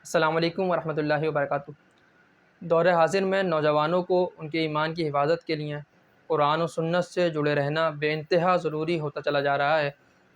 السلام علیکم ورحمۃ اللہ وبرکاتہ۔ دور حاضر میں نوجوانوں کو ان کے ایمان کی حفاظت کے لیے قرآن و سنت سے جڑے رہنا بے انتہا ضروری ہوتا چلا جا رہا ہے،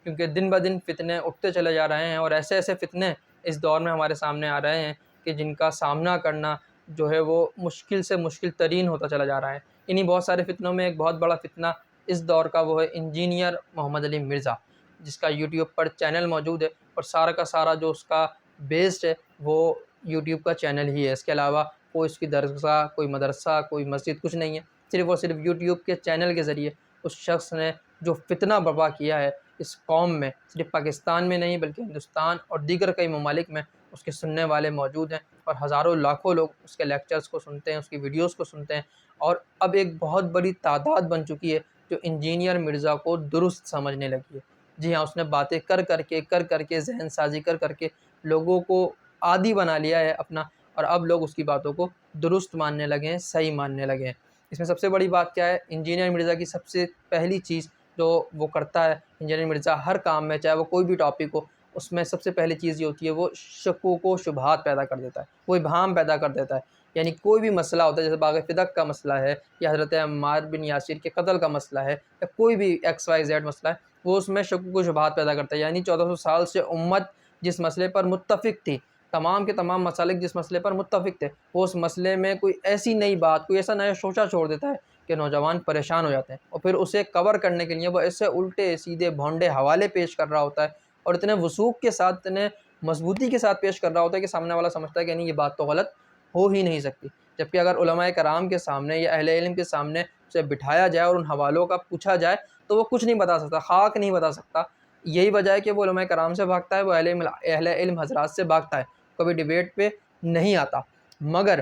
کیونکہ دن بدن فتنے اٹھتے چلے جا رہے ہیں اور ایسے ایسے فتنے اس دور میں ہمارے سامنے آ رہے ہیں کہ جن کا سامنا کرنا جو ہے وہ مشکل سے مشکل ترین ہوتا چلا جا رہا ہے۔ انہی بہت سارے فتنوں میں ایک بہت بڑا فتنہ اس دور کا وہ ہے انجینئر محمد علی مرزا، جس کا یوٹیوب پر چینل موجود ہے اور سارا کا سارا جو اس کا بیسڈ ہے وہ یوٹیوب کا چینل ہی ہے۔ اس کے علاوہ کوئی اس کی درسگاہ، کوئی مدرسہ، کوئی مسجد کچھ نہیں ہے، صرف اور صرف یوٹیوب کے چینل کے ذریعے اس شخص نے جو فتنہ برپا کیا ہے اس قوم میں، صرف پاکستان میں نہیں بلکہ ہندوستان اور دیگر کئی ممالک میں اس کے سننے والے موجود ہیں اور ہزاروں لاکھوں لوگ اس کے لیکچرز کو سنتے ہیں، اس کی ویڈیوز کو سنتے ہیں، اور اب ایک بہت بڑی تعداد بن چکی ہے جو انجینئر مرزا کو درست سمجھنے لگی ہے۔ جی ہاں، اس نے باتیں کر کر کے ذہن سازی کر کے لوگوں کو عادی بنا لیا ہے اپنا، اور اب لوگ اس کی باتوں کو درست ماننے لگے ہیں، صحیح ماننے لگے ہیں۔ اس میں سب سے بڑی بات کیا ہے؟ انجینئر مرزا کی سب سے پہلی چیز جو وہ کرتا ہے، انجینئر مرزا ہر کام میں چاہے وہ کوئی بھی ٹاپک ہو، اس میں سب سے پہلی چیز یہ ہوتی ہے وہ شکوک و شبہات پیدا کر دیتا ہے، وہ ابہام پیدا کر دیتا ہے۔ یعنی کوئی بھی مسئلہ ہوتا ہے، جیسے باغ فدق کا مسئلہ ہے یا حضرت عمار بن یاسر کے قتل کا مسئلہ ہے یا کوئی بھی ایکس وائی زیڈ مسئلہ ہے، وہ اس میں شکوک و شبہات پیدا کرتا ہے۔ یعنی 1400 سال سے امت جس مسئلے پر متفق تھی، تمام کے تمام مسالک جس مسئلے پر متفق تھے، وہ اس مسئلے میں کوئی ایسی نئی بات، کوئی ایسا نیا شوچہ چھوڑ دیتا ہے کہ نوجوان پریشان ہو جاتے ہیں، اور پھر اسے کور کرنے کے لیے وہ ایسے الٹے سیدھے بھونڈے حوالے پیش کر رہا ہوتا ہے اور اتنے وثوق کے ساتھ، اتنے مضبوطی کے ساتھ پیش کر رہا ہوتا ہے کہ سامنے والا سمجھتا ہے کہ نہیں، یہ بات تو غلط ہو ہی نہیں سکتی۔ جبکہ اگر علماء کرام کے سامنے یا اہل علم کے سامنے اسے بٹھایا جائے اور ان حوالوں کا پوچھا جائے تو وہ کچھ نہیں بتا سکتا، خاک نہیں بتا سکتا۔ یہی وجہ ہے کہ وہ علماء کرام سے بھاگتا ہے، وہ اہل علم حضرات سے بھاگتا ہے، کبھی ڈیبیٹ پہ نہیں آتا۔ مگر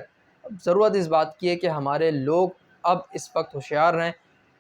ضرورت اس بات کی ہے کہ ہمارے لوگ اب اس وقت ہوشیار رہیں،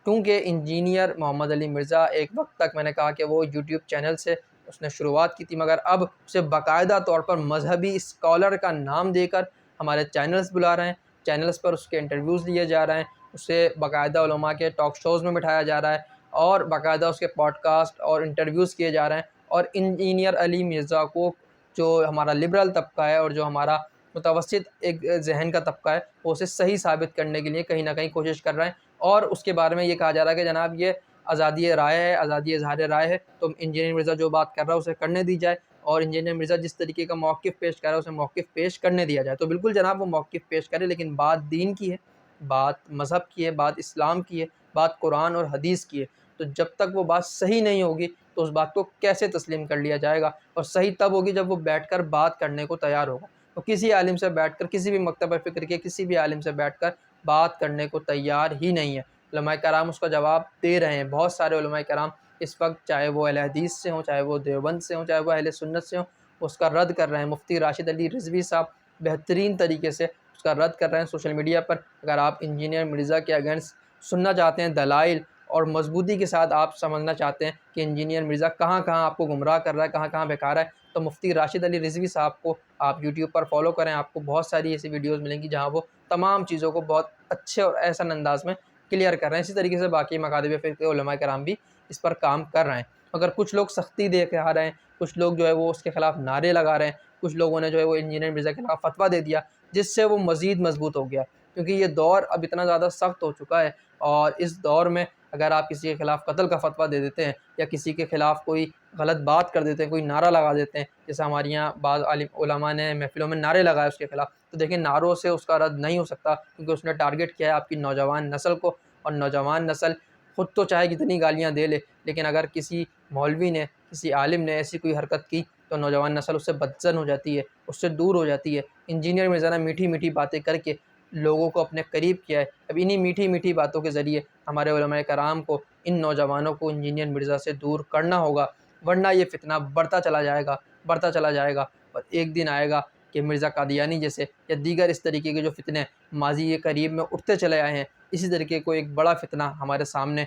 کیونکہ انجینئر محمد علی مرزا ایک وقت تک میں نے کہا کہ وہ یوٹیوب چینل سے اس نے شروعات کی تھی، مگر اب اسے باقاعدہ طور پر مذہبی اسکالر کا نام دے کر ہمارے چینلز بلا رہے ہیں، چینلز پر اس کے انٹرویوز لیے جا رہے ہیں، اسے باقاعدہ علماء کے ٹاک شوز میں بٹھایا جا رہا ہے اور باقاعدہ اس کے پوڈ کاسٹ اور انٹرویوز کیے جا رہے ہیں، اور انجینئر علی مرزا کو جو ہمارا لبرل طبقہ ہے اور جو ہمارا متوسط ایک ذہن کا طبقہ ہے، وہ اسے صحیح ثابت کرنے کے لیے کہیں نہ کہیں کوشش کر رہے ہیں، اور اس کے بارے میں یہ کہا جا رہا ہے کہ جناب یہ آزادی رائے ہے، آزادی اظہار رائے ہے، تو انجینئر مرزا جو بات کر رہا ہے اسے کرنے دی جائے، اور انجینئر مرزا جس طریقے کا موقف پیش کر رہا ہے اسے موقف پیش کرنے دیا جائے۔ تو بالکل جناب وہ موقف پیش کرے، لیکن بات دین کی ہے، بات مذہب کی ہے، بات اسلام کی ہے، بات قرآن اور حدیث کی ہے۔ تو جب تک وہ بات صحیح نہیں ہوگی تو اس بات کو کیسے تسلیم کر لیا جائے گا؟ اور صحیح تب ہوگی جب وہ بیٹھ کر بات کرنے کو تیار ہوگا۔ تو کسی عالم سے بیٹھ کر، کسی بھی مکتبہ فکر کے کسی بھی عالم سے بیٹھ کر بات کرنے کو تیار ہی نہیں ہے۔ علماء کرام اس کا جواب دے رہے ہیں، بہت سارے علماء کرام اس وقت، چاہے وہ اہل حدیث سے ہوں، چاہے وہ دیوبند سے ہوں، چاہے وہ اہل سنت سے ہوں، اس کا رد کر رہے ہیں۔ مفتی راشد علی رضوی صاحب بہترین طریقے سے اس کا رد کر رہے ہیں سوشل میڈیا پر۔ اگر آپ انجینئر مرزا کے اگینسٹ سننا چاہتے ہیں دلائل، اور مضبوطی کے ساتھ آپ سمجھنا چاہتے ہیں کہ انجینئر مرزا کہاں کہاں آپ کو گمراہ کر رہا ہے، کہاں کہاں بیکار ہے، تو مفتی راشد علی رضوی صاحب کو آپ یوٹیوب پر فالو کریں۔ آپ کو بہت ساری ایسی ویڈیوز ملیں گی جہاں وہ تمام چیزوں کو بہت اچھے اور احسن انداز میں کلیئر کر رہے ہیں۔ اسی طریقے سے باقی مکاتب فقہ کے علماء کرام بھی اس پر کام کر رہے ہیں، مگر کچھ لوگ سختی دے کے آ رہے ہیں، کچھ لوگ جو ہے وہ اس کے خلاف نعرے لگا رہے ہیں، کچھ لوگوں نے جو ہے وہ انجینئر مرزا کے خلاف فتویٰ دے دیا، جس سے وہ مزید مضبوط ہو گیا، کیونکہ یہ دور اب اتنا زیادہ سخت ہو چکا ہے، اور اس دور میں اگر آپ کسی کے خلاف قتل کا فتویٰ دے دیتے ہیں یا کسی کے خلاف کوئی غلط بات کر دیتے ہیں، کوئی نعرہ لگا دیتے ہیں، جیسے ہمارے یہاں بعض علماء نے محفلوں میں نعرے لگائے اس کے خلاف، تو دیکھیں نعروں سے اس کا رد نہیں ہو سکتا، کیونکہ اس نے ٹارگٹ کیا ہے آپ کی نوجوان نسل کو، اور نوجوان نسل خود تو چاہے کتنی گالیاں دے لے، لیکن اگر کسی مولوی نے، کسی عالم نے ایسی کوئی حرکت کی تو نوجوان نسل اس سے بدظن ہو جاتی ہے، اس سے دور ہو جاتی ہے۔ انجینئر مرزا نے میٹھی میٹھی باتیں کر کے لوگوں کو اپنے قریب کیا ہے، اب انہی میٹھی میٹھی باتوں کے ذریعے ہمارے علماء کرام کو، ان نوجوانوں کو انجینئر مرزا سے دور کرنا ہوگا، ورنہ یہ فتنہ بڑھتا چلا جائے گا، بڑھتا چلا جائے گا، اور ایک دن آئے گا کہ مرزا قادیانی جیسے یا دیگر اس طریقے کے جو فتنے ماضی قریب میں اٹھتے چلے آئے ہیں، اسی طریقے کو ایک بڑا فتنہ ہمارے سامنے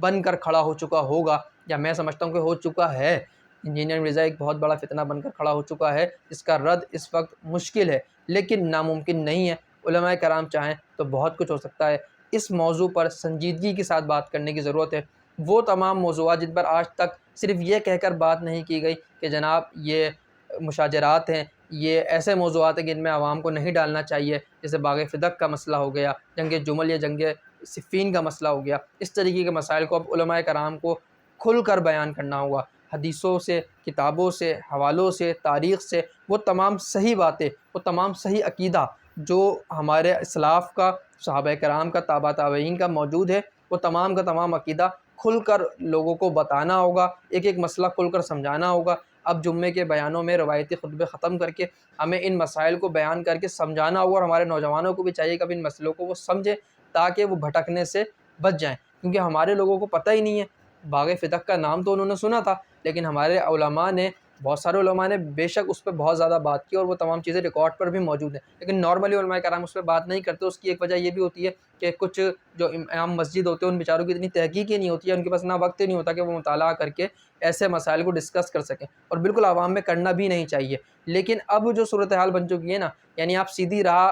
بن کر کھڑا ہو چکا ہوگا، یا میں سمجھتا ہوں کہ ہو چکا ہے۔ انجینئر مرزا ایک بہت بڑا فتنہ بن کر کھڑا ہو چکا ہے، جس کا رد اس وقت مشکل ہے لیکن ناممکن نہیں ہے۔ علماء کرام چاہیں تو بہت کچھ ہو سکتا ہے۔ اس موضوع پر سنجیدگی کے ساتھ بات کرنے کی ضرورت ہے۔ وہ تمام موضوعات جن پر آج تک صرف یہ کہہ کر بات نہیں کی گئی کہ جناب یہ مشاجرات ہیں یہ ایسے موضوعات ہیں کہ ان میں عوام کو نہیں ڈالنا چاہیے، جیسے باغ فدق کا مسئلہ ہو گیا، جنگ جمل یا جنگ صفین کا مسئلہ ہو گیا۔ اس طریقے کے مسائل کو اب علماء کرام کو کھل کر بیان کرنا ہوگا، حدیثوں سے، کتابوں سے، حوالوں سے، تاریخ سے، وہ تمام صحیح باتیں، وہ تمام صحیح عقیدہ جو ہمارے اسلاف کا، صحابہ کرام کا، تابع تابعین کا موجود ہے، وہ تمام کا تمام عقیدہ کھل کر لوگوں کو بتانا ہوگا، ایک ایک مسئلہ کھل کر سمجھانا ہوگا۔ اب جمعے کے بیانوں میں روایتی خطبے ختم کر کے ہمیں ان مسائل کو بیان کر کے سمجھانا ہوگا، اور ہمارے نوجوانوں کو بھی چاہیے کہ اب ان مسئلوں کو وہ سمجھیں تاکہ وہ بھٹکنے سے بچ جائیں، کیونکہ ہمارے لوگوں کو پتہ ہی نہیں ہے۔ باغ فدق کا نام تو انہوں نے سنا تھا، لیکن ہمارے علماء نے، بہت سارے علماء نے بے شک اس پہ بہت زیادہ بات کی، اور وہ تمام چیزیں ریکارڈ پر بھی موجود ہیں، لیکن نارملی علماء کرام اس پہ بات نہیں کرتے۔ اس کی ایک وجہ یہ بھی ہوتی ہے کہ کچھ جو امام مسجد ہوتے ہیں ان بیچاروں کی اتنی تحقیق ہی نہیں ہوتی ہے، ان کے پاس نہ وقت ہی نہیں ہوتا کہ وہ مطالعہ کر کے ایسے مسائل کو ڈسکس کر سکیں، اور بالکل عوام میں کرنا بھی نہیں چاہیے۔ لیکن اب جو صورتحال بن چکی ہے نا، یعنی آپ سیدھی راہ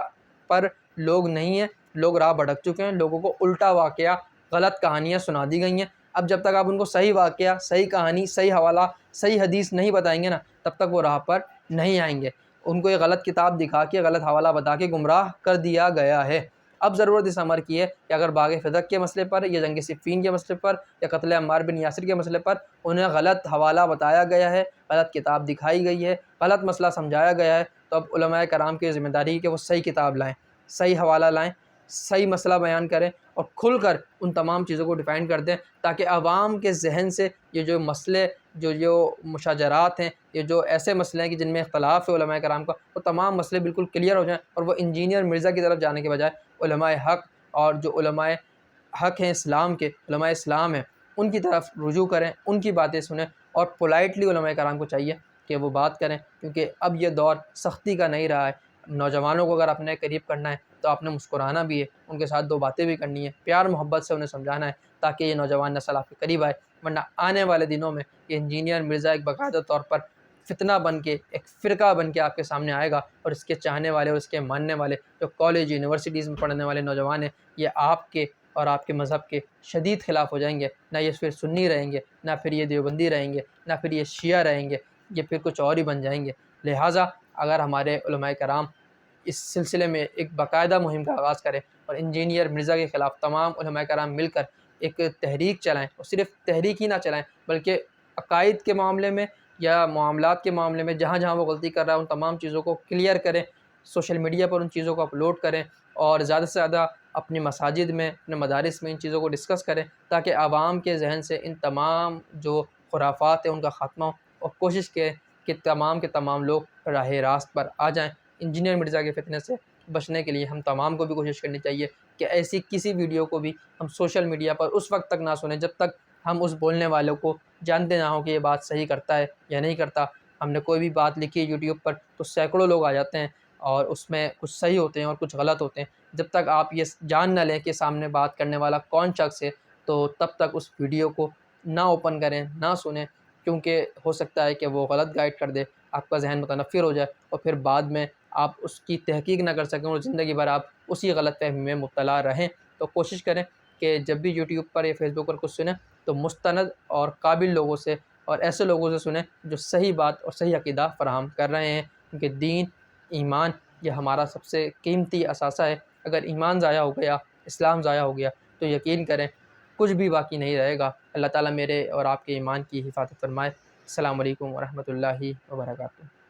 پر لوگ نہیں ہیں، لوگ راہ بھٹک چکے ہیں، لوگوں کو الٹا واقعہ، غلط کہانیاں سنا دی گئی ہیں۔ اب جب تک آپ ان کو صحیح واقعہ، صحیح کہانی، صحیح حوالہ، صحیح حدیث نہیں بتائیں گے نا، تب تک وہ راہ پر نہیں آئیں گے۔ ان کو یہ غلط کتاب دکھا کے، غلط حوالہ بتا کے گمراہ کر دیا گیا ہے۔ اب ضرورت اس امر کی ہے کہ اگر باغ فدق کے مسئلے پر، یا جنگ صفین کے مسئلے پر، یا قتل عمار بن یاسر کے مسئلے پر انہیں غلط حوالہ بتایا گیا ہے، غلط کتاب دکھائی گئی ہے، غلط مسئلہ سمجھایا گیا ہے، تو اب علماء کرام کی ذمہ داری ہے کہ وہ صحیح کتاب لائیں، صحیح حوالہ لائیں، صحیح مسئلہ بیان کریں، اور کھل کر ان تمام چیزوں کو ڈیفائن کر دیں، تاکہ عوام کے ذہن سے یہ جو مسئلے، جو مشاجرات ہیں، یہ جو ایسے مسئلے ہیں کہ جن میں اختلاف ہے علماء کرام کا، وہ تمام مسئلے بالکل کلیئر ہو جائیں، اور وہ انجینئر مرزا کی طرف جانے کے بجائے علماء حق، اور جو علماء حق ہیں اسلام کے، علماء اسلام ہیں، ان کی طرف رجوع کریں، ان کی باتیں سنیں، اور پولائٹلی علماء کرام کو چاہیے کہ وہ بات کریں، کیونکہ اب یہ دور سختی کا نہیں رہا ہے۔ نوجوانوں کو اگر اپنے قریب کرنا ہے تو آپ نے مسکرانا بھی ہے، ان کے ساتھ دو باتیں بھی کرنی ہے، پیار محبت سے انہیں سمجھانا ہے، تاکہ یہ نوجوان نسل آپ کے قریب آئے، ورنہ آنے والے دنوں میں یہ انجینئر مرزا ایک باقاعدہ طور پر فتنہ بن کے، ایک فرقہ بن کے آپ کے سامنے آئے گا، اور اس کے چاہنے والے اور اس کے ماننے والے جو کالج یونیورسٹیز میں پڑھنے والے نوجوان ہیں، یہ آپ کے اور آپ کے مذہب کے شدید خلاف ہو جائیں گے۔ نہ یہ پھر سنی رہیں گے، نہ پھر یہ دیوبندی رہیں گے، نہ پھر یہ شیعہ رہیں گے، یہ پھر کچھ اور ہی بن جائیں گے۔ لہٰذا اگر ہمارے علماء کرام اس سلسلے میں ایک باقاعدہ مہم کا آغاز کریں، اور انجینئر مرزا کے خلاف تمام علماء کرام مل کر ایک تحریک چلائیں، اور صرف تحریک ہی نہ چلائیں بلکہ عقائد کے معاملے میں یا معاملات کے معاملے میں جہاں جہاں وہ غلطی کر رہا ہے ان تمام چیزوں کو کلیئر کریں، سوشل میڈیا پر ان چیزوں کو اپلوڈ کریں، اور زیادہ سے زیادہ اپنی مساجد میں، اپنے مدارس میں ان چیزوں کو ڈسکس کریں، تاکہ عوام کے ذہن سے ان تمام جو خرافات ہیں ان کا خاتمہ ہو، اور کوشش کریں کہ تمام کے تمام لوگ راہ راست پر آ جائیں۔ انجینئر مرزا کے فتنے سے بچنے کے لیے ہم تمام کو بھی کوشش کرنی چاہیے کہ ایسی کسی ویڈیو کو بھی ہم سوشل میڈیا پر اس وقت تک نہ سنیں جب تک ہم اس بولنے والوں کو جانتے نہ ہوں کہ یہ بات صحیح کرتا ہے یا نہیں کرتا۔ ہم نے کوئی بھی بات لکھی ہے یوٹیوب پر تو سینکڑوں لوگ آ جاتے ہیں، اور اس میں کچھ صحیح ہوتے ہیں اور کچھ غلط ہوتے ہیں۔ جب تک آپ یہ جان نہ لیں کہ سامنے بات کرنے والا کون شخص ہے، تو تب تک اس ویڈیو کو نہ اوپن کریں، نہ سنیں، کیونکہ ہو سکتا ہے کہ وہ غلط گائیڈ کر دے، آپ کا ذہن متنفر ہو جائے، اور پھر بعد میں آپ اس کی تحقیق نہ کر سکیں، اور زندگی بھر آپ اسی غلط فہمی میں مبتلا رہیں۔ تو کوشش کریں کہ جب بھی یوٹیوب پر یا فیس بک پر کچھ سنیں تو مستند اور قابل لوگوں سے، اور ایسے لوگوں سے سنیں جو صحیح بات اور صحیح عقیدہ فراہم کر رہے ہیں، کیونکہ دین، ایمان، یہ ہمارا سب سے قیمتی اثاثہ ہے۔ اگر ایمان ضائع ہو گیا، اسلام ضائع ہو گیا، تو یقین کریں کچھ بھی باقی نہیں رہے گا۔ اللہ تعالیٰ میرے اور آپ کے ایمان کی حفاظت فرمائے۔ السلام علیکم ورحمۃ اللہ وبرکاتہ۔